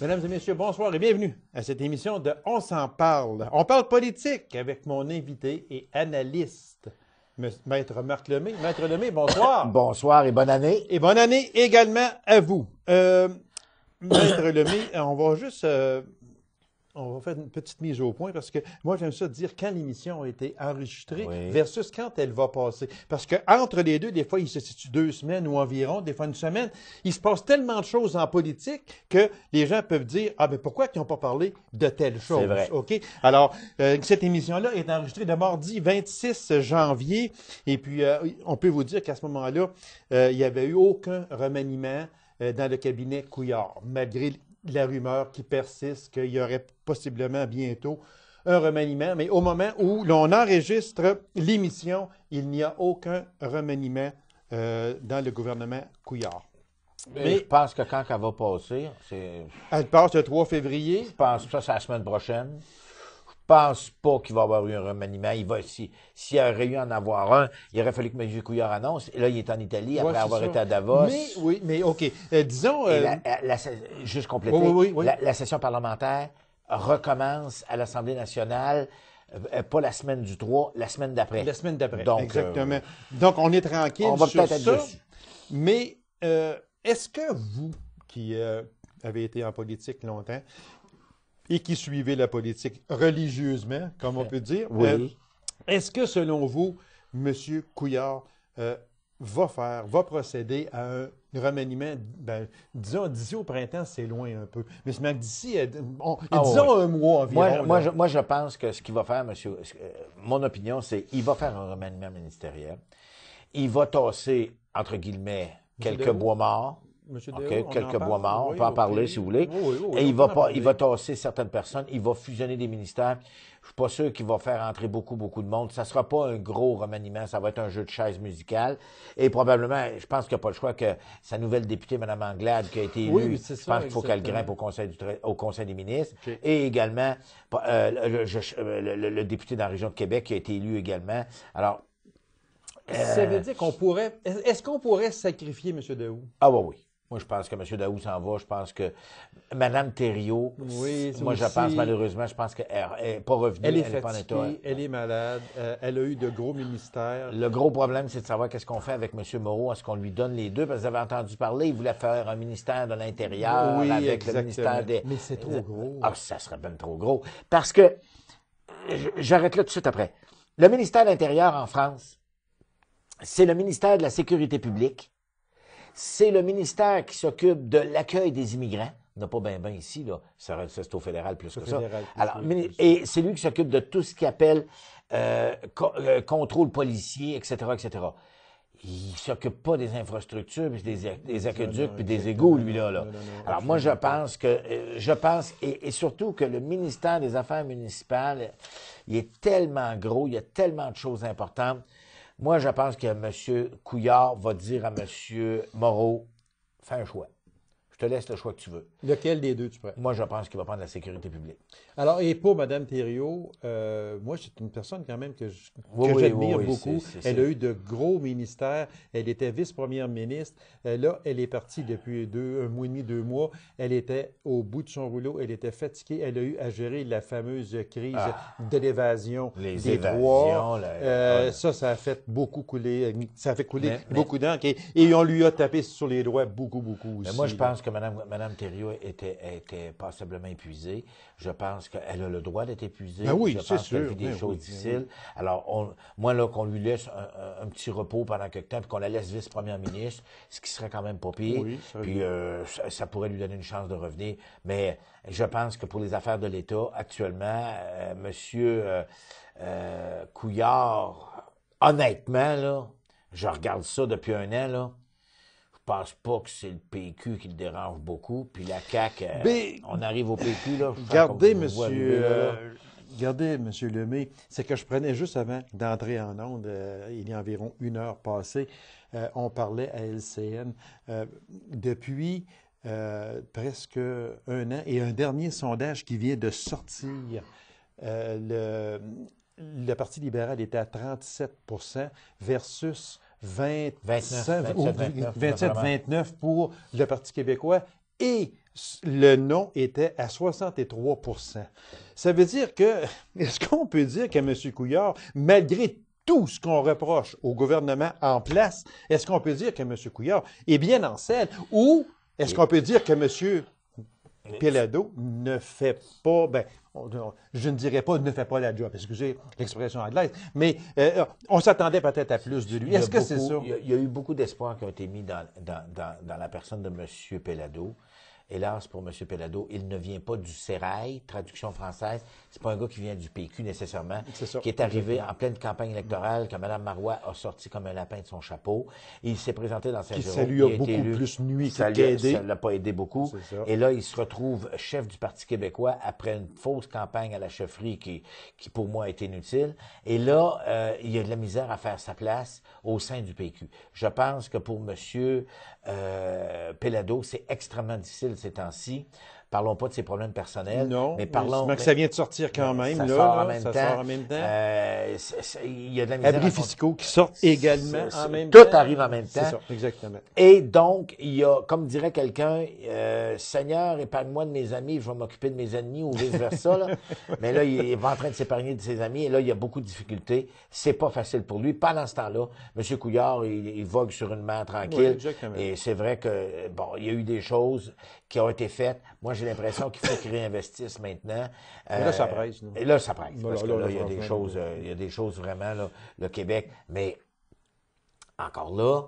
Mesdames et messieurs, bonsoir et bienvenue à cette émission de On s'en parle. On parle politique avec mon invité et analyste, Maître Marc Lemay. Maître Lemay, bonsoir. Bonsoir et bonne année. Et bonne année également à vous. Maître Lemay, on va faire une petite mise au point parce que moi, j'aime ça dire quand l'émission a été enregistrée versus quand elle va passer. Parce qu'entre les deux, des fois, il se situe 2 semaines ou environ, des fois une semaine. Il se passe tellement de choses en politique que les gens peuvent dire « Ah, mais pourquoi ils n'ont pas parlé de telle chose? » C'est vrai. OK? Alors, cette émission-là est enregistrée le mardi 26 janvier. Et puis, on peut vous dire qu'à ce moment-là, il n'y avait eu aucun remaniement dans le cabinet Couillard, malgré la rumeur qui persiste qu'il y aurait possiblement bientôt un remaniement. Mais au moment où l'on enregistre l'émission, il n'y a aucun remaniement dans le gouvernement Couillard. Mais je pense que quand elle va passer, elle passe le 3 février. Je pense que ça, c'est la semaine prochaine. Je pense pas qu'il va y avoir eu un remaniement. S'il y aurait eu en avoir un, il aurait fallu que M. Couillard annonce. Et là, il est en Italie après avoir été à Davos. Mais OK. Disons... juste compléter, oui. La session parlementaire recommence à l'Assemblée nationale, pas la semaine du 3, la semaine d'après. La semaine d'après, donc, exactement. Donc, on est tranquille on va sur peut-être ça. être dessus. Mais est-ce que vous, qui avez été en politique longtemps, et qui suivait la politique religieusement, comme on peut dire. Est-ce que, selon vous, M. Couillard va procéder à un remaniement, disons, d'ici au printemps, c'est loin un peu, mais d'ici, disons un mois environ. Moi, je pense que ce qu'il va faire, mon opinion, c'est qu'il va faire un remaniement ministériel. Il va tasser, entre guillemets, quelques bois morts. Quelques bois morts, on peut en parler si vous voulez. Et il va tasser certaines personnes, il va fusionner des ministères. Je suis pas sûr qu'il va faire entrer beaucoup de monde. Ça sera pas un gros remaniement, ça va être un jeu de chaises musicales. Et probablement, je pense qu'il n'y a pas le choix que sa nouvelle députée, Mme Anglade, qui a été élue, je pense qu'il faut qu'elle grimpe au Conseil des ministres. Et également, le député dans la région de Québec qui a été élu également. Alors, ça veut dire qu'on pourrait... Est-ce qu'on pourrait sacrifier M. Daoust? Ah oui. Moi, je pense que M. Daoust s'en va. Je pense que Mme Thériault, je pense malheureusement, je pense qu'elle n'est pas revenue. Elle est fatiguée, elle est malade, elle a eu de gros ministères. Le gros problème, c'est de savoir qu'est-ce qu'on fait avec M. Moreau. Est-ce qu'on lui donne les deux? Parce que vous avez entendu parler, il voulait faire un ministère de l'Intérieur avec le ministère des... Mais c'est trop gros. Ah, ça serait bien trop gros. Parce que, j'arrête là tout de suite après. Le ministère de l'Intérieur en France, c'est le ministère de la Sécurité publique. C'est le ministère qui s'occupe de l'accueil des immigrants. Il n'y en a pas bien ici, là. C'est au fédéral plus que ça. Alors, et c'est lui qui s'occupe de tout ce qu'il appelle contrôle policier, etc., etc. Il ne s'occupe pas des infrastructures, puis des aqueducs, puis des égouts, lui-là. Non. Alors, moi, je pense, et surtout que le ministère des Affaires municipales, il est tellement gros, il y a tellement de choses importantes. Moi, je pense que M. Couillard va dire à M. Moreau, fais un choix. Je te laisse le choix que tu veux. Lequel des deux tu prends? Moi, je pense qu'il va prendre la sécurité publique. Alors, et pour Mme Thériault, moi, c'est une personne quand même que j'admire beaucoup. Elle a eu de gros ministères. Elle était vice-première ministre. Là, elle est partie depuis 1 mois et demi, 2 mois. Elle était au bout de son rouleau. Elle était fatiguée. Elle a eu à gérer la fameuse crise de l'évasion des droits. Ça a fait beaucoup couler. Ça a fait couler beaucoup d'encre. Et on lui a tapé sur les doigts beaucoup aussi. Mais moi, je pense que Mme Thériault était passablement épuisée. Je pense qu'elle a le droit d'être épuisée. Oui, je pense qu'elle vit des choses difficiles. Alors, moi, là, qu'on lui laisse un petit repos pendant quelque temps, puis qu'on la laisse vice-première ministre, ce qui serait quand même pas pire. Puis ça pourrait lui donner une chance de revenir. Mais je pense que pour les affaires de l'État, actuellement, M. Couillard, honnêtement, là, je regarde ça depuis 1 an, là. Je pense pas que c'est le PQ qui le dérange beaucoup. Puis la CAQ, on arrive au PQ, là. Regardez, M. Lemay, c'est que je prenais juste avant d'entrer en onde, il y a environ 1 heure passée, on parlait à LCN. Depuis presque 1 an, et un dernier sondage qui vient de sortir, le Parti libéral était à 37 versus 27-29 pour le Parti québécois. Et le non était à 63 %. Ça veut dire que, est-ce qu'on peut dire que M. Couillard, malgré tout ce qu'on reproche au gouvernement en place, est-ce qu'on peut dire que M. Couillard est bien en selle ou est-ce qu'on peut dire que M. Péladeau ne fait pas, je ne dirais pas ne fait pas la job, excusez l'expression anglaise, mais on s'attendait peut-être à plus de lui. Est-ce que c'est ça? Il y a eu beaucoup d'espoir qui ont été mis dans la personne de M. Péladeau. Hélas, pour M. Péladeau, il ne vient pas du sérail, traduction française. C'est pas un gars qui vient du PQ nécessairement, qui est arrivé en pleine campagne électorale, que Mme Marois a sorti comme un lapin de son chapeau. Il s'est présenté dans Saint-Jérôme. Ça lui a beaucoup plus nuit qu'aidé. Ça ne l'a pas aidé beaucoup. Et là, il se retrouve chef du Parti québécois après une fausse campagne à la chefferie qui pour moi, est inutile. Et là, il y a de la misère à faire sa place au sein du PQ. Je pense que pour M. Péladeau, c'est extrêmement difficile ces temps-ci. Parlons pas de ses problèmes personnels. Non, mais parlons. Mais que ça vient de sortir quand même. Ça sort en même temps. Il y a de la misère. Abris fiscaux qui sortent également en même temps. Tout arrive en même temps. C'est ça, exactement. Et donc, il y a, comme dirait quelqu'un, Seigneur, épargne-moi de mes amis, je vais m'occuper de mes ennemis ou vice-versa. Là. Mais là, il est en train de s'épargner de ses amis et là, il y a beaucoup de difficultés. C'est pas facile pour lui. Pendant ce temps-là, M. Couillard, il vogue sur une mer tranquille. Oui, et c'est vrai que, bon, il y a eu des choses qui ont été faites. Moi, j'ai l'impression qu'il faut qu'ils réinvestissent maintenant. Et là, ça presse. Et là, ça presse. Parce que là, il y a des choses vraiment, là, le Québec. Mais, encore là,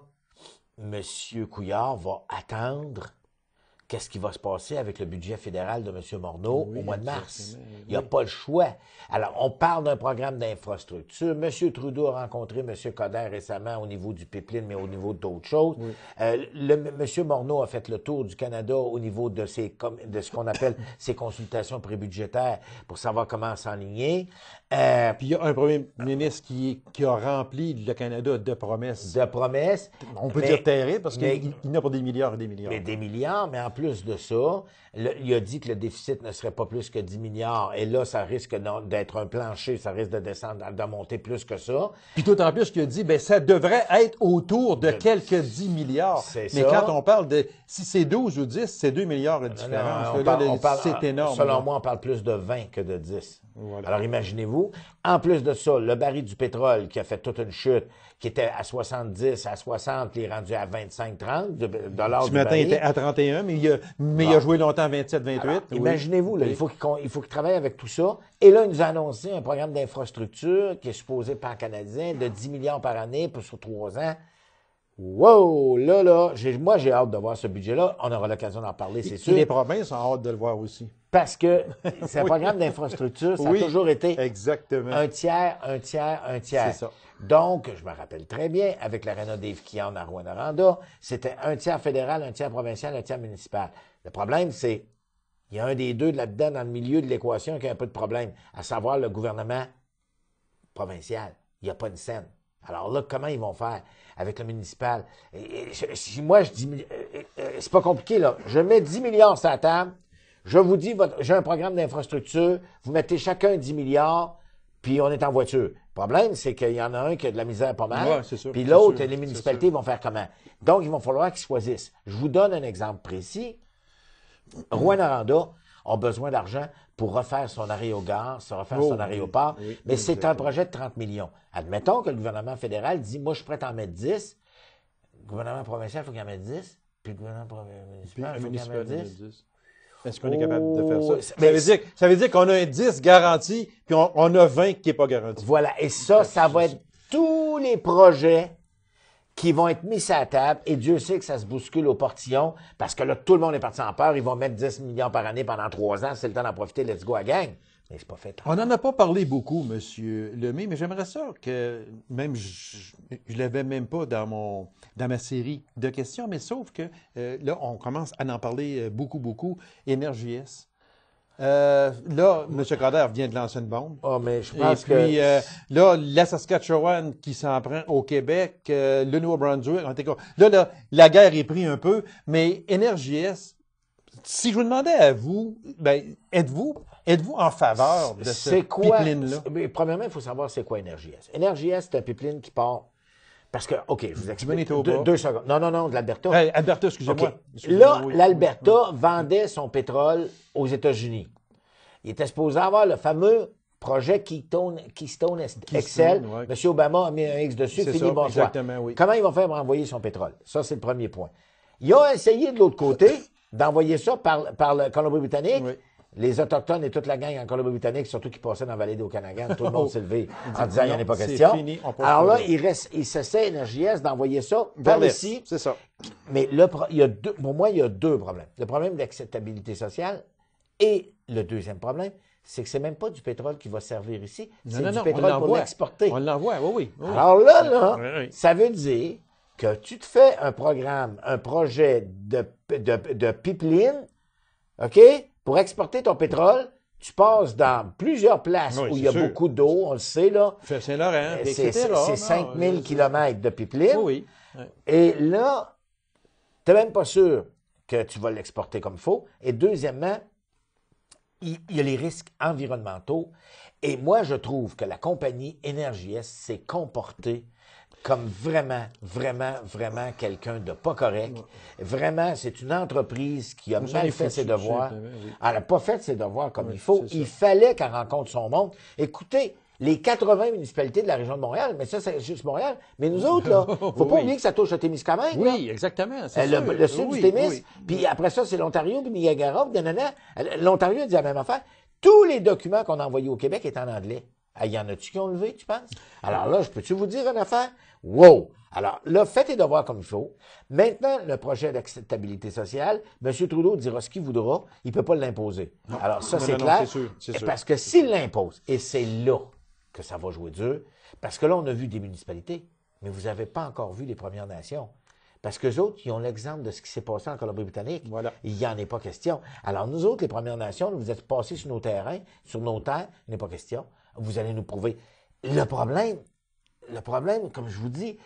M. Couillard va attendre qu'est-ce qui va se passer avec le budget fédéral de M. Morneau au mois de mars. Il n'y a pas le choix. Alors, on parle d'un programme d'infrastructure. M. Trudeau a rencontré M. Coderre récemment au niveau du pipeline, mais au niveau d'autres choses. Oui. M. Morneau a fait le tour du Canada au niveau de ce qu'on appelle ses consultations prébudgétaires pour savoir comment s'enligner. Puis il y a un premier ministre qui a rempli le Canada de promesses. De promesses. On peut dire terrible parce qu'il n'a pas des milliards et des milliards. Mais des milliards, mais en plus de ça, il a dit que le déficit ne serait pas plus que 10 milliards. Et là, ça risque d'être un plancher, ça risque de descendre, de monter plus que ça. Puis d'autant plus qu'il a dit, ça devrait être autour de quelques 10 milliards. Mais quand on parle de, si c'est 12 ou 10, c'est 2 milliards de différence. C'est énorme. Selon moi, on parle plus de 20 que de 10. Voilà. Alors, imaginez-vous. En plus de ça, le baril du pétrole qui a fait toute une chute, qui était à 70, à 60, il est rendu à 25-30 dollars. Ce matin, il était à 31, mais il a joué longtemps à 27-28. Imaginez-vous, là, il faut qu'il travaille avec tout ça. Et là, il nous a annoncé un programme d'infrastructure qui est supposé par Canadien de 10 milliards par année sur 3 ans. Wow! Là, moi, j'ai hâte de voir ce budget-là. On aura l'occasion d'en parler, c'est sûr. Et les provinces ont hâte de le voir aussi. Parce que c'est un programme d'infrastructure, ça a toujours été un tiers. C'est ça. Donc, je me rappelle très bien, avec l'aréna Dave Keon à Rouyn-Noranda, c'était un tiers fédéral, un tiers provincial, un tiers municipal. Le problème, c'est il y a un des deux là-dedans, dans le milieu de l'équation, qui a un peu de problème, à savoir le gouvernement provincial. Il n'y a pas une scène. Alors là, comment ils vont faire avec le municipal? Moi, je dis, c'est pas compliqué, là. Je mets 10 milliards sur la table. Je vous dis, j'ai un programme d'infrastructure. Vous mettez chacun 10 milliards, puis on est en voiture. Le problème, c'est qu'il y en a un qui a de la misère pas mal. Ouais, c'est sûr, puis l'autre, les municipalités vont faire comment? Donc, il va falloir qu'ils choisissent. Je vous donne un exemple précis. Rouyn-Noranda a besoin d'argent pour refaire son aérogare, son aéroport, mais c'est un projet de 30 millions. Admettons que le gouvernement fédéral dit, moi, je suis prêt à en mettre 10. Le gouvernement provincial, il faut qu'il en mette 10. Puis le gouvernement municipal, il faut qu'il en mette 10. Est-ce qu'on est capable de faire ça? Ça veut dire qu'on a un 10 garanti, puis on a 20 qui n'est pas garanti. Voilà. Et ça va être tous les projets qui vont être mis sur la table, et Dieu sait que ça se bouscule au portillon, parce que là, tout le monde est parti en peur, ils vont mettre 10 millions par année pendant 3 ans, c'est le temps d'en profiter, let's go à gang. Mais c'est pas fait. On n'en a pas parlé beaucoup, M. Lemay, mais j'aimerais ça que, même, je l'avais même pas dans ma série de questions, mais sauf que là, on commence à en parler beaucoup, Énergie-S. Là, M. Coderre vient de lancer une bombe. Ah, mais je pense que... Et puis, là, la Saskatchewan qui s'en prend au Québec, le Nouveau-Brunswick, là, la guerre est prise un peu, mais Énergie-S, si je vous demandais à vous, êtes-vous en faveur de ce pipeline-là? Premièrement, il faut savoir c'est quoi Énergie-S. Énergie-S, c'est un pipeline qui part Parce que, OK, je vous explique. Deux secondes. Non, de l'Alberta. Alberta, excusez-moi. Okay. Là, l'Alberta vendait son pétrole aux États-Unis. Il était supposé avoir le fameux projet Keystone XL. Ouais. M. Obama a mis un X dessus, fini, bonsoir. Exactement, oui. Comment il va faire pour envoyer son pétrole? Ça, c'est le premier point. Il a essayé de l'autre côté d'envoyer ça par le Colombie-Britannique. Oui. Les Autochtones et toute la gang en Colombie-Britannique, surtout qui passaient dans la vallée d'Okanagan, tout le monde s'est levé en disant, il n'y en a pas question. Fini, alors là, il s'essaie, NRJS, d'envoyer ça vers ici. C'est ça. Mais pour moi, il y a deux problèmes. Le problème d'acceptabilité sociale et le deuxième problème, c'est que c'est même pas du pétrole qui va servir ici, c'est du pétrole pour l'exporter. On l'envoie, oui. Alors là, ça veut dire que tu te fais un programme, un projet de pipeline, OK? Pour exporter ton pétrole, tu passes dans plusieurs places où il y a beaucoup d'eau, on le sait, là. Saint-Laurent, c'est 5000 km de pipeline. Oui. Et là, tu n'es même pas sûr que tu vas l'exporter comme il faut. Et deuxièmement, il y a les risques environnementaux. Et moi, je trouve que la compagnie NRJS s'est comportée comme vraiment quelqu'un de pas correct. Vraiment, c'est une entreprise qui a mal fait ses devoirs. Elle n'a pas fait ses devoirs comme il faut. Il fallait qu'elle rencontre son monde. Écoutez, les 80 municipalités de la région de Montréal, mais ça, c'est juste Montréal. Mais nous autres, là, faut pas oublier que ça touche à Témiscamingue. Oui, exactement. Le sud du Témis. Puis après ça, c'est l'Ontario, puis Niagara, puis l'Ontario dit la même affaire. Tous les documents qu'on a envoyés au Québec étaient en anglais. Il y en a-tu qui ont levé, tu penses? Alors là, je peux-tu vous dire une affaire? Wow! Alors là, faites tes devoirs comme il faut. Maintenant, le projet d'acceptabilité sociale, M. Trudeau dira ce qu'il voudra, il ne peut pas l'imposer. Alors ça, c'est clair. C'est sûr. Parce que s'il l'impose, et c'est là que ça va jouer dur, parce que là, on a vu des municipalités, mais vous n'avez pas encore vu les Premières Nations. Parce qu'eux autres, ils ont l'exemple de ce qui s'est passé en Colombie-Britannique. Voilà. Il n'y en est pas question. Alors nous autres, les Premières Nations, vous êtes passés sur nos terrains, sur nos terres, il n'est pas question. Vous allez nous prouver. Le problème, comme je vous dis,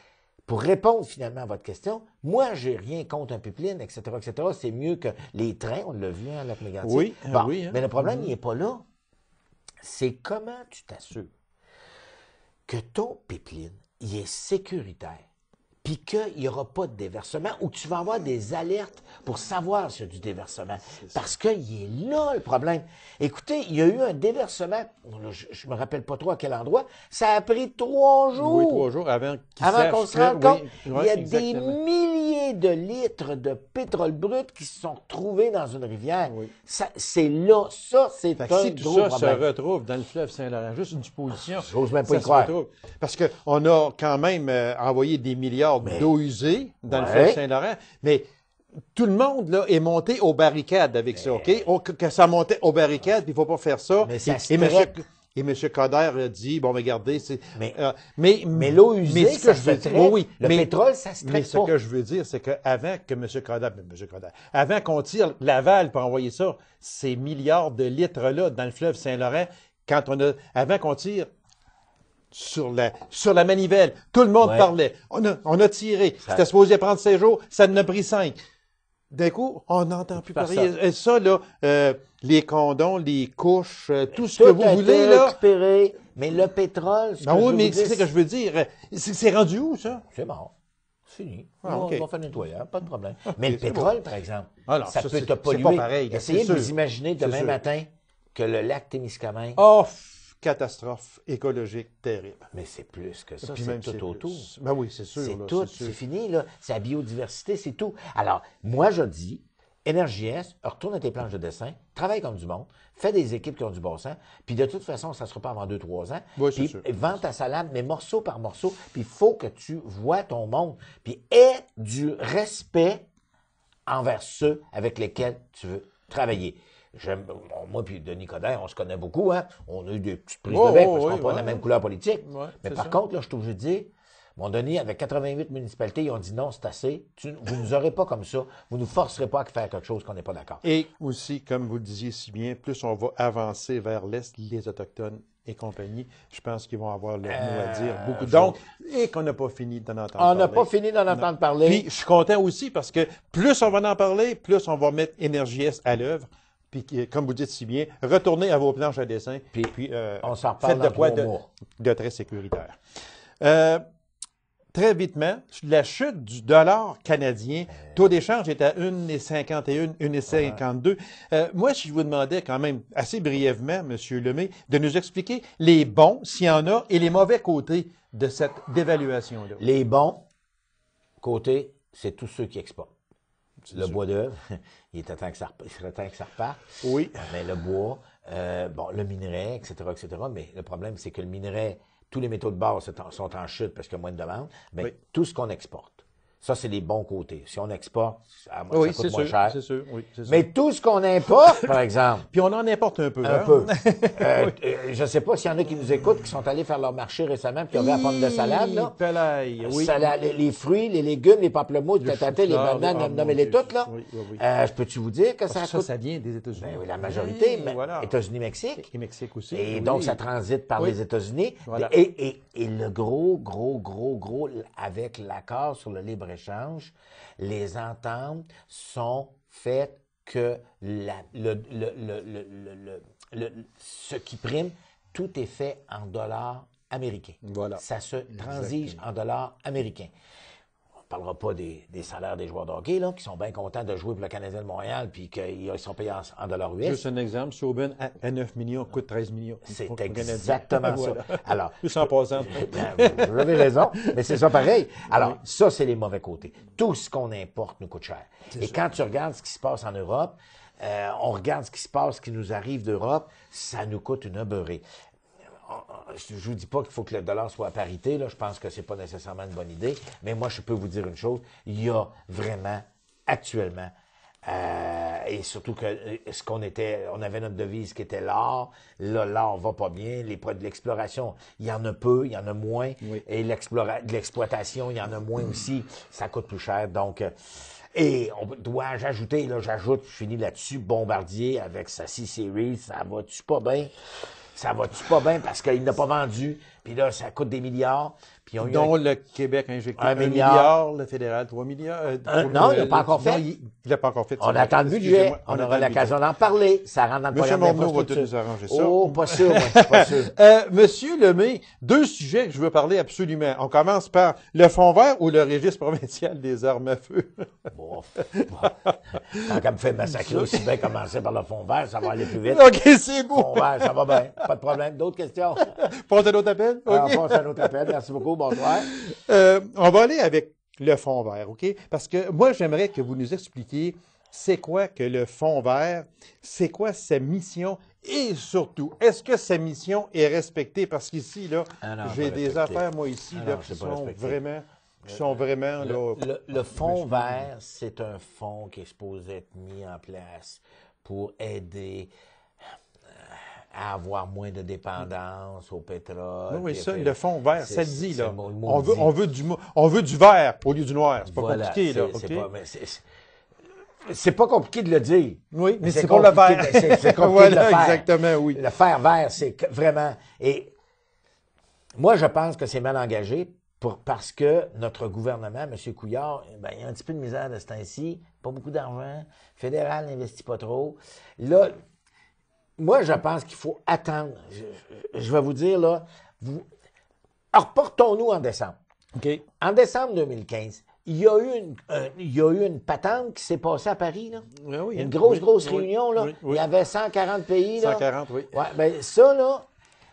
pour répondre finalement à votre question, moi, j'ai rien contre un pipeline, etc., etc. C'est mieux que les trains, on l'a vu, lac Mégantic. Oui, bon, oui. Mais le problème, il n'est pas là. C'est comment tu t'assures que ton pipeline, il est sécuritaire, puis qu'il n'y aura pas de déversement, ou tu vas avoir des alertes pour savoir s'il y a du déversement. Parce qu'il est là, le problème. Écoutez, il y a eu un déversement, je ne me rappelle pas trop à quel endroit, ça a pris 3 jours. Oui, 3 jours avant qu'on se rende compte. Il y a des milliers de litres de pétrole brut qui se sont retrouvés dans une rivière. Oui. C'est là, ça, c'est un gros problème. Si tout ça se retrouve dans le fleuve Saint-Laurent, juste une supposition. J'ose même pas y croire. Parce qu'on a quand même envoyé des milliards d'eau usée dans le fleuve Saint-Laurent, mais tout le monde là, est monté aux barricades avec ça, OK? Que ça montait aux barricades, puis il ne faut pas faire ça. Et M. Coder a dit, bon, mais regardez, c'est... Mais l'eau usée, ça se traite. Le pétrole, ça se traite mais ce que je veux dire, c'est qu'avant que M. Coder, avant qu'on tire l'aval pour envoyer ça, ces milliards de litres-là dans le fleuve Saint-Laurent, avant qu'on tire sur la manivelle, tout le monde parlait. On a tiré. C'était supposé prendre 16 jours, ça en a pris 5. D'un coup, on n'entend plus parler. Et ça, là, les condoms, les couches, tout ce que vous voulez, là. Récupéré, mais le pétrole, mais c'est ce que je veux dire. C'est rendu où, ça? C'est mort. C'est fini. On va faire nettoyer, pas de problème. Mais le pétrole, par exemple, ça peut te polluer. C'est pas pareil. Essayez de vous imaginer demain matin que le lac Témiscamingue... Catastrophe écologique terrible. Mais c'est plus que ça, c'est tout autour. Ben oui, c'est sûr. C'est tout, c'est fini, là. C'est la biodiversité, c'est tout. Alors, moi, je dis, NRJS, retourne à tes planches de dessin, travaille comme du monde, fais des équipes qui ont du bon sens, puis de toute façon, ça ne sera pas avant 2-3 ans. Oui, puis vends ta salade, mais morceau par morceau, puis il faut que tu vois ton monde, puis aie du respect envers ceux avec lesquels tu veux travailler. Moi puis Denis Coderre, on se connaît beaucoup, hein. On a eu des petites prises de bec parce qu'on n'a pas la même couleur politique. Mais par contre, là, je suis obligé de dire, mon Denis, avec 88 municipalités, ils ont dit non, c'est assez. Vous ne nous aurez pas comme ça. Vous ne nous forcerez pas à faire quelque chose qu'on n'est pas d'accord. Et aussi, comme vous le disiez si bien, plus on va avancer vers l'Est, les Autochtones et compagnie, je pense qu'ils vont avoir leur mot à dire beaucoup. Donc, et qu'on n'a pas fini d'en entendre parler. On n'a pas fini d'en entendre parler. Puis, je suis content aussi parce que plus on va en parler, plus on va mettre NRJS à l'œuvre. Puis, comme vous dites si bien, retournez à vos planches à dessin. Puis on s'en reparle faites de quoi de très sécuritaire. très vitement, la chute du dollar canadien, taux d'échange est à 1,51, 1,52. Moi, si je vous demandais quand même, assez brièvement, M. Lemay, de nous expliquer les bons, s'il y en a, et les mauvais côtés de cette dévaluation-là. Les bons côtés, c'est tous ceux qui exportent. Le bois d'œuvre, il serait temps que ça reparte. Oui. Mais le bois, le minerai, etc., etc. Mais le problème, c'est que le minerai, tous les métaux de base sont en chute parce qu'il y a moins de demande. Mais oui. Tout ce qu'on exporte, ça, c'est les bons côtés. Si on exporte, ça coûte moins cher. C'est sûr, oui, c'est sûr. Mais tout ce qu'on importe, par exemple... Puis on en importe un peu. Un peu. Je ne sais pas s'il y en a qui nous écoutent, qui sont allés faire leur marché récemment, puis qui ont vu la pomme de salade, là. Oui. Les fruits, les légumes, les pamplemousses, les patates, les bananes, nommez-les toutes, là. Oui. Peux-tu vous dire que ça coûte... Ça vient des États-Unis. Ben, oui, la majorité, mais voilà. États-Unis, Mexique. Et Mexique aussi. Et donc, ça transite par les États-Unis. Voilà. Et le gros, avec l'accord sur le libre-échange, les ententes sont faites que ce qui prime, tout est fait en dollars américains. Voilà. Ça se transige en dollars américains. On ne parlera pas des salaires des joueurs de hockey, là, qui sont bien contents de jouer pour le Canadien de Montréal puis qu'ils sont payés en dollars US. Juste un exemple, Subban à 9 millions coûte 13 millions. C'est exactement ça. Alors, plus en passant. Vous avez raison, mais c'est ça pareil. Alors, ça, c'est les mauvais côtés. Tout ce qu'on importe nous coûte cher. Et quand tu regardes ce qui se passe en Europe, on regarde ce qui se passe, ce qui nous arrive d'Europe, ça nous coûte une beurrée. Je ne vous dis pas qu'il faut que le dollar soit à parité, là. Je pense que c'est pas nécessairement une bonne idée, mais moi, je peux vous dire une chose, il y a vraiment, actuellement, et surtout que on avait notre devise qui était l'or, là, l'or va pas bien, de l'exploration, il y en a peu, il y en a moins, et de l'exploitation, il y en a moins aussi, ça coûte plus cher, donc... Et dois-je ajouter, là, je finis là-dessus, Bombardier avec sa C-Series, ça va-tu pas bien? Ça va-tu pas bien parce qu'il n'a pas vendu, puis là, ça coûte des milliards. Puis dont le Québec a injecté 1 milliard, le fédéral 3 milliards. Non, il n'a pas encore fait. Il n'a pas encore fait. On attend le budget. On aura l'occasion d'en parler. Ça rentre dans le programme d'infrastructure. M. Morneau va nous arranger ça. Oh, pas sûr, moi, pas sûr. Monsieur Lemay, deux sujets que je veux parler absolument. On commence par le fonds vert ou le registre provincial des armes à feu. Bon. Tant qu'elle me fait massacrer aussi bien commencer par le fonds vert, ça va aller plus vite. OK, c'est beau. Fonds vert, ça va bien. Pas de problème. D'autres questions? Passe à notre appel? Okay. Passe à notre appel. Merci beaucoup. Bonsoir. On va aller avec le fonds vert, OK? Parce que moi, j'aimerais que vous nous expliquiez c'est quoi que le fonds vert, c'est quoi sa mission et surtout, est-ce que sa mission est respectée? Parce qu'ici, là, j'ai des affaires, moi, ici, là, qui sont vraiment... Le fonds vert, c'est un fonds qui est supposé être mis en place pour aider à avoir moins de dépendance au pétrole. Oui, ça, le fonds vert, ça le dit, là. On veut du vert au lieu du noir. C'est pas compliqué, là. C'est pas compliqué de le dire. Oui, mais c'est pour le vert. C'est compliqué de le faire. Exactement, oui. Le faire vert, c'est vraiment... Et moi, je pense que c'est mal engagé parce que notre gouvernement, M. Couillard, il y a un petit peu de misère de ce temps-ci, pas beaucoup d'argent, fédéral n'investit pas trop. Là, moi, je pense qu'il faut attendre. Je vais vous dire, là, reportons-nous en décembre. OK. En décembre 2015, il y a eu une patente qui s'est passée à Paris, là. Oui, une grosse réunion, là. Il y avait 140 pays, là. 140, oui. Ouais, ben ça, là,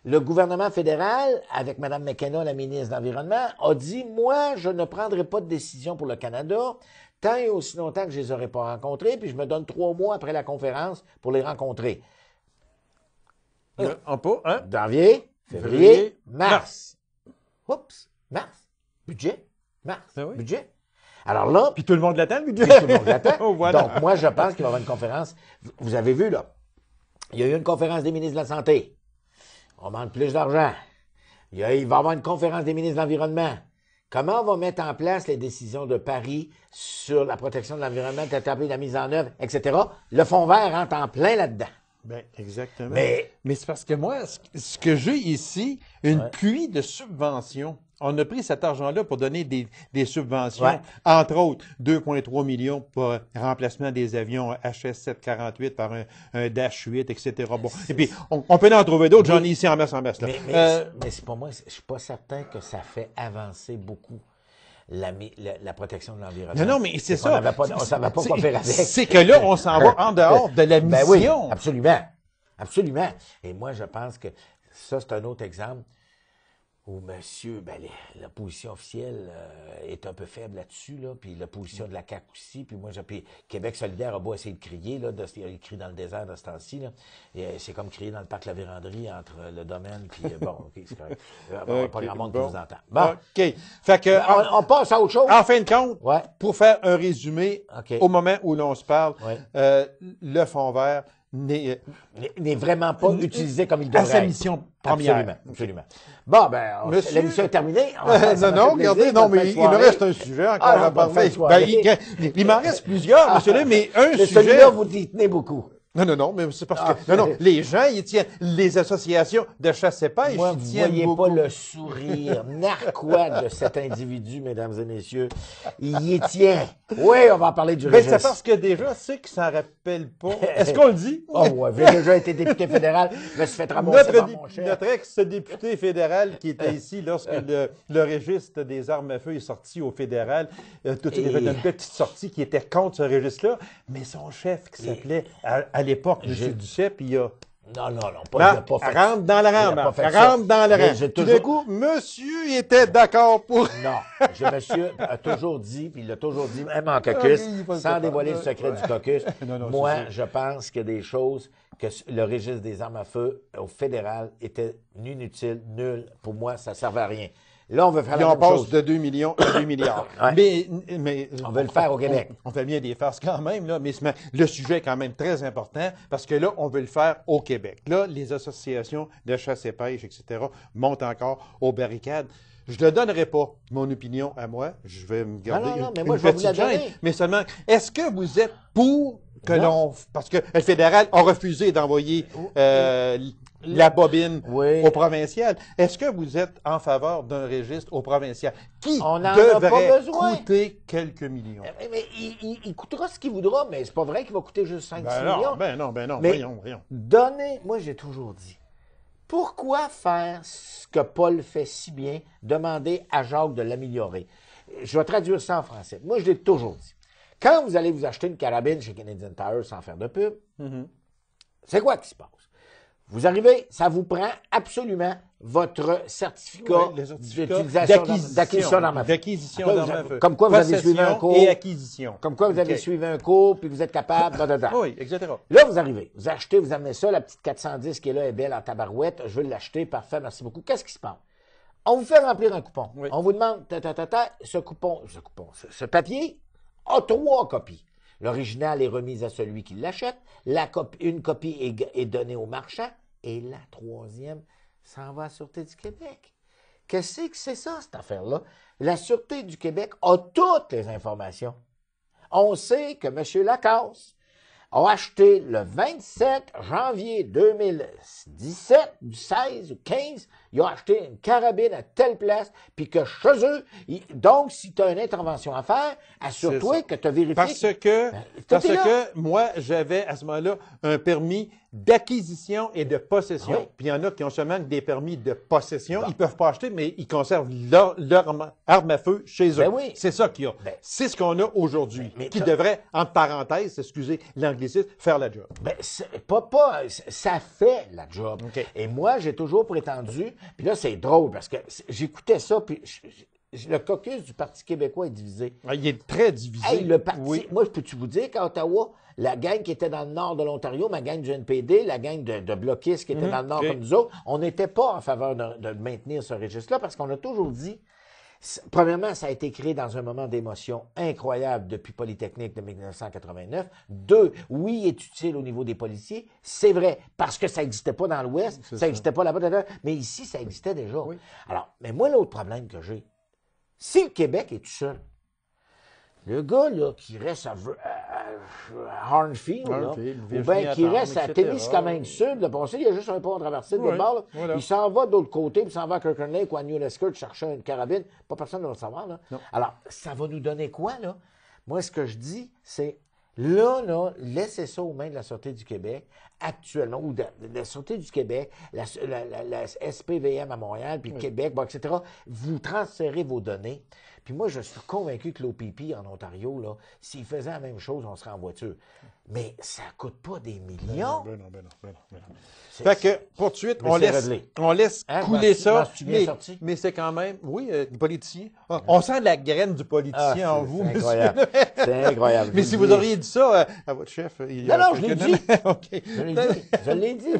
le gouvernement fédéral, avec Mme McKenna, la ministre de l'Environnement, a dit, moi, je ne prendrai pas de décision pour le Canada tant et aussi longtemps que je ne les aurai pas rencontrés, puis je me donne 3 mois après la conférence pour les rencontrer. Janvier, février, mars. Oups, mars. Budget, mars. Budget. Alors là... Puis tout le monde l'attend, le budget. Tout le monde l'attend. Voilà. Donc, moi, je pense qu'il va y avoir une conférence. Vous avez vu, là, il y a eu une conférence des ministres de la Santé. On demande plus d'argent. Il va y avoir une conférence des ministres de l'Environnement. Comment on va mettre en place les décisions de Paris sur la protection de l'environnement, la mise en œuvre, etc. Le fonds vert rentre en plein là-dedans. Bien, exactement. Mais c'est parce que moi, ce que j'ai ici, une pluie de subventions. On a pris cet argent-là pour donner des subventions, entre autres 2,3 millions pour remplacement des avions HS-748 par un Dash 8, etc. Bon, et puis, on peut en trouver d'autres, j'en ai ici en masse. Là. Mais c'est pas moi, je suis pas certain que ça fait avancer beaucoup. la protection de l'environnement. Non, mais c'est ça. On ne savait pas quoi faire avec. C'est que là, on s'en va en dehors de la mission. Oui, absolument. Absolument. Et moi, je pense que ça, c'est un autre exemple où monsieur, la position officielle est un peu faible là-dessus, là, puis la position de la CAQ aussi, puis moi, puis Québec solidaire a beau essayer de crier, là, il crie dans le désert de ce temps-ci, là, et c'est comme crier dans le parc La Vérandrie entre le domaine, puis OK, c'est correct. Pas grand monde qui vous entend. Bon. OK. Fait que, on passe à autre chose. En fin de compte, pour faire un résumé, au moment où l'on se parle, le fonds vert n'est vraiment pas utilisé comme il devrait. À sa mission première. Absolument. Bon, l'émission est terminée. Regardez, mais il me reste un sujet encore à parler. Il m'en reste plusieurs, monsieur, mais un sujet... Celui-là, vous y tenez beaucoup. Non, mais c'est parce que... les gens, ils tiennent... Les associations de chasse et pêche, ils tiennent beaucoup. Vous voyez pas le sourire narquois de cet individu, mesdames et messieurs. Il y tient. Oui, on va en parler du registre. C'est parce que déjà, ceux qui s'en rappellent pas... Est-ce qu'on le dit? J'ai déjà été député fédéral. Je me suis fait ramasser par mon chef. Notre ex-député fédéral qui était ici lorsque le registre des armes à feu est sorti au fédéral, il y avait une petite sortie qui était contre ce registre-là, mais son chef qui s'appelait... À l'époque, M. Duceppe, il a... Non, pas fait. Rentre dans le rang, rentre dans le rang. Tout d'un coup, monsieur était d'accord pour... Non, monsieur a toujours dit, puis il l'a toujours dit, même en caucus, sans dévoiler le secret du caucus, moi, je pense qu'il y a des choses que le registre des armes à feu au fédéral était inutile, nul. Pour moi, ça ne servait à rien. Là, on veut faire la même chose. On passe de 2 millions à 2 milliards. Mais on veut le faire au Québec. On fait bien des farces quand même, là, mais le sujet est quand même très important parce que là, on veut le faire au Québec. Là, les associations de chasse et pêche, etc., montent encore aux barricades. Je ne donnerai pas mon opinion à moi. Je vais me garder mais moi, je vais vous la donner. Mais seulement, est-ce que vous êtes pour que parce que le fédéral a refusé d'envoyer la bobine au provincial. Est-ce que vous êtes en faveur d'un registre au provincial qui devrait coûter quelques millions? Mais il coûtera ce qu'il voudra, mais c'est pas vrai qu'il va coûter juste 5-6 millions. Ben non, mais voyons. Moi j'ai toujours dit, pourquoi faire ce que Paul fait si bien, demander à Jacques de l'améliorer? Je vais traduire ça en français. Moi, je l'ai toujours dit. Quand vous allez vous acheter une carabine chez Canadian Tire sans faire de pub, c'est quoi qui se passe? Vous arrivez, ça vous prend absolument votre certificat d'acquisition d'armes à feu. Comme quoi vous avez suivi un cours. Et acquisition. Comme quoi vous avez suivi un cours, puis vous êtes capable. Oui, etc. Là, vous arrivez, vous achetez, vous amenez ça, la petite 410 qui est là est belle en tabarouette. Je veux l'acheter, parfait, merci beaucoup. Qu'est-ce qui se passe? On vous fait remplir un coupon. Oui. On vous demande, ce papier a 3 copies. L'original est remis à celui qui l'achète. Une copie est donnée au marchand. Et la 3e s'en va à la Sûreté du Québec. Qu'est-ce que c'est ça, cette affaire-là? La Sûreté du Québec a toutes les informations. On sait que M. Lacasse a acheté le 27 janvier 2017, du 16 ou 15, il a acheté une carabine à telle place, puis que chez eux, donc, si tu as une intervention à faire, assure-toi que tu as vérifié. Parce que moi, j'avais à ce moment-là un permis d'acquisition et de possession. Oui. Puis il y en a qui ont seulement des permis de possession. Bon. Ils ne peuvent pas acheter, mais ils conservent leur arme à feu chez eux. Oui. C'est ça qu'il y a. C'est ce qu'on a aujourd'hui, qui devrait, entre parenthèses, excusez l'anglicisme, faire la job. Ça fait la job. Okay. Et moi, j'ai toujours prétendu, puis là, c'est drôle, parce que j'écoutais ça, puis le caucus du Parti québécois est divisé. Il est très divisé. Hey, le parti, moi, peux-tu vous dire qu'à Ottawa, la gang qui était dans le nord de l'Ontario, ma gang du NPD, la gang de bloquistes qui était dans le nord comme nous autres, on n'était pas en faveur de maintenir ce registre-là parce qu'on a toujours dit, premièrement, ça a été créé dans un moment d'émotion incroyable depuis Polytechnique de 1989. 2, oui, il est utile au niveau des policiers. C'est vrai, parce que ça n'existait pas dans l'Ouest, ça n'existait pas là-bas, mais ici, ça existait déjà. Oui. Alors, mais moi, l'autre problème que j'ai, si le Québec est tout seul, le gars là, qui reste à Hornfield, ou bien qui reste à Témiscamingue Sud, là, pour ça, il y a juste un pont à traverser de l'autre bord. Il s'en va de l'autre côté, puis il s'en va à Kirkland Lake ou à New Lescott chercher une carabine. Pas personne ne va le savoir. Là. Alors, ça va nous donner quoi, là? Moi, ce que je dis, c'est là, laissez ça aux mains de la Sûreté du Québec. actuellement, ou de la Sûreté du Québec, la SPVM à Montréal, puis Québec, bon, etc., vous transférez vos données. Puis moi, je suis convaincu que l'OPP en Ontario, là, s'ils faisaient la même chose, on serait en voiture. Mais ça ne coûte pas des millions. Ben non. Fait que, pour de suite, on laisse couler ça. Mais c'est quand même, oui, des politiciens. On sent la graine du politicien en vous, monsieur. C'est incroyable. Mais si vous auriez dit ça à votre chef. Non, je l'ai dit. Je l'ai dit.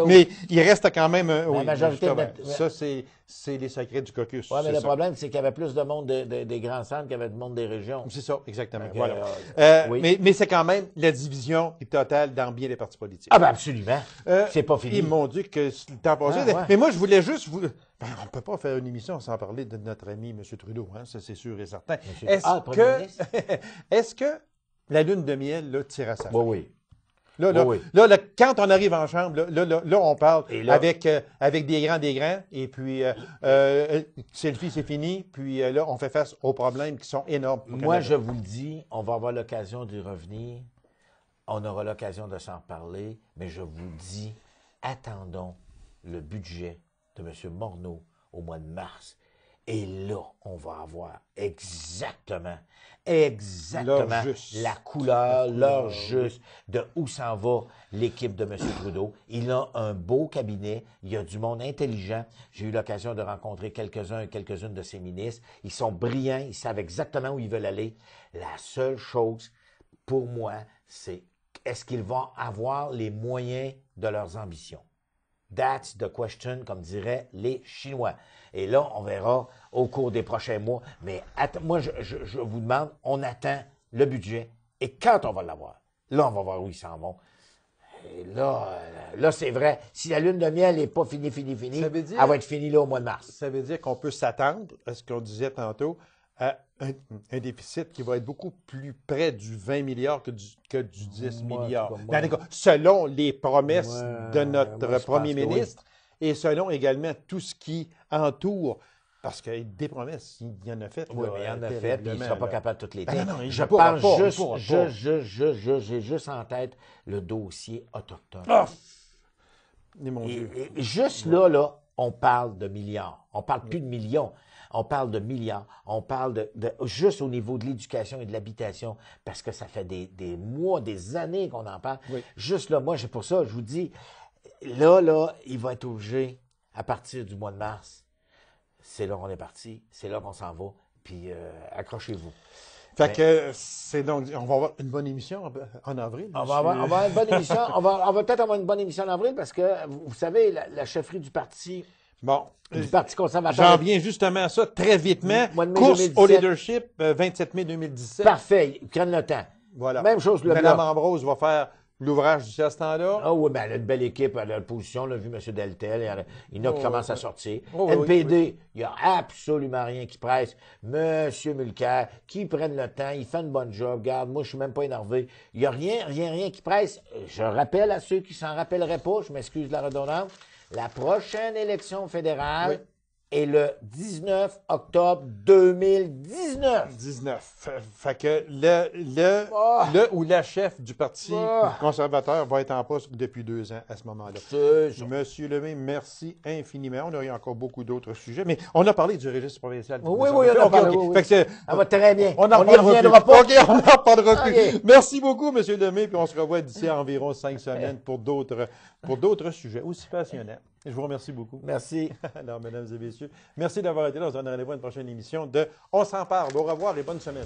Mais il reste quand même. La majorité ça, c'est les secrets du caucus. Oui, mais le problème, c'est qu'il y avait plus de monde des grands centres qu'il y avait de monde des régions. C'est ça, exactement. Voilà. Mais c'est quand même la division totale dans bien les partis politiques. Ah, ben absolument. C'est pas fini. Ils m'ont dit que le temps passé. Mais moi, je voulais juste vous. Ben, on ne peut pas faire une émission sans parler de notre ami M. Trudeau, hein, ça c'est sûr et certain. Est-ce que la lune de miel là, tire à sa fin? Oui. Là, quand on arrive en chambre, là on parle avec des grands, et puis selfie, c'est fini, puis là, on fait face aux problèmes qui sont énormes. Moi, je vous le dis, on va avoir l'occasion d'y revenir, on aura l'occasion de s'en reparler, mais je vous dis, attendons le budget de M. Morneau au mois de mars. Et là, on va avoir exactement la couleur, l'heure juste de où s'en va l'équipe de M. Trudeau. Il a un beau cabinet, il y a du monde intelligent. J'ai eu l'occasion de rencontrer quelques-uns et quelques-unes de ses ministres. Ils sont brillants, ils savent exactement où ils veulent aller. La seule chose, pour moi, c'est est-ce qu'ils vont avoir les moyens de leurs ambitions? That's the question, comme diraient les Chinois. Et là, on verra au cours des prochains mois. Mais moi, je vous demande, on attend le budget. Et quand on va l'avoir, là, on va voir où ils s'en vont. Et là, c'est vrai. Si la lune de miel n'est pas finie, elle va être finie là au mois de mars. Ça veut dire qu'on peut s'attendre à ce qu'on disait tantôt, à un déficit qui va être beaucoup plus près du 20 milliards que du 10 milliards. Selon les promesses de notre premier ministre et selon également tout ce qui entoure. Parce que des promesses, il y en a fait. Oui, mais il y en a fait, puis il ne sera pas capable de toutes les tenir. Je parle j'ai juste en tête le dossier autochtone. Mon Dieu. Et juste là, on parle de milliards. On parle plus de millions. On parle de milliards. On parle de juste au niveau de l'éducation et de l'habitation, parce que ça fait des mois, des années qu'on en parle. Oui. Juste là, moi, pour ça, je vous dis, là, il va être obligé, à partir du mois de mars, c'est là qu'on est parti, c'est là qu'on s'en va, puis accrochez-vous. Fait que c'est donc, on va avoir une bonne émission en avril. On va avoir une bonne émission. On va peut-être avoir une bonne émission en avril parce que, vous savez, la chefferie du parti conservateur. J'en viens justement à ça très vitement. Course au leadership, 27 mai 2017. Parfait, ils prennent le temps. Voilà. Même chose, le Mme Ambrose va faire l'ouvrage d'ici à ce temps-là. Ah oui, ben elle a une belle équipe, elle a la position, on a vu M. Deltel, il y en a qui commencent à sortir. NPD, il n'y a absolument rien qui presse. M. Mulcair, qui prennent le temps, il fait une bonne job. Regarde, moi, je suis même pas énervé. Il n'y a rien qui presse. Je rappelle à ceux qui s'en rappelleraient pas, je m'excuse de la redondance, la prochaine élection fédérale est le 19 octobre 2019. 19. Fait que le ou la chef du Parti conservateur va être en poste depuis 2 ans à ce moment-là. Monsieur Lemay, merci infiniment. On a eu encore beaucoup d'autres sujets, mais on a parlé du registre provincial. Oui, on a parlé. Fait que ça va très bien. On n'y reviendra pas. OK, on n'en parlera plus. Merci beaucoup, Monsieur Lemay, puis on se revoit d'ici à environ 5 semaines pour d'autres sujets aussi passionnants. Je vous remercie beaucoup. Merci. Alors, mesdames et messieurs, merci d'avoir été là. On se donne rendez-vous à une prochaine émission de On s'en parle. Au revoir et bonne semaine.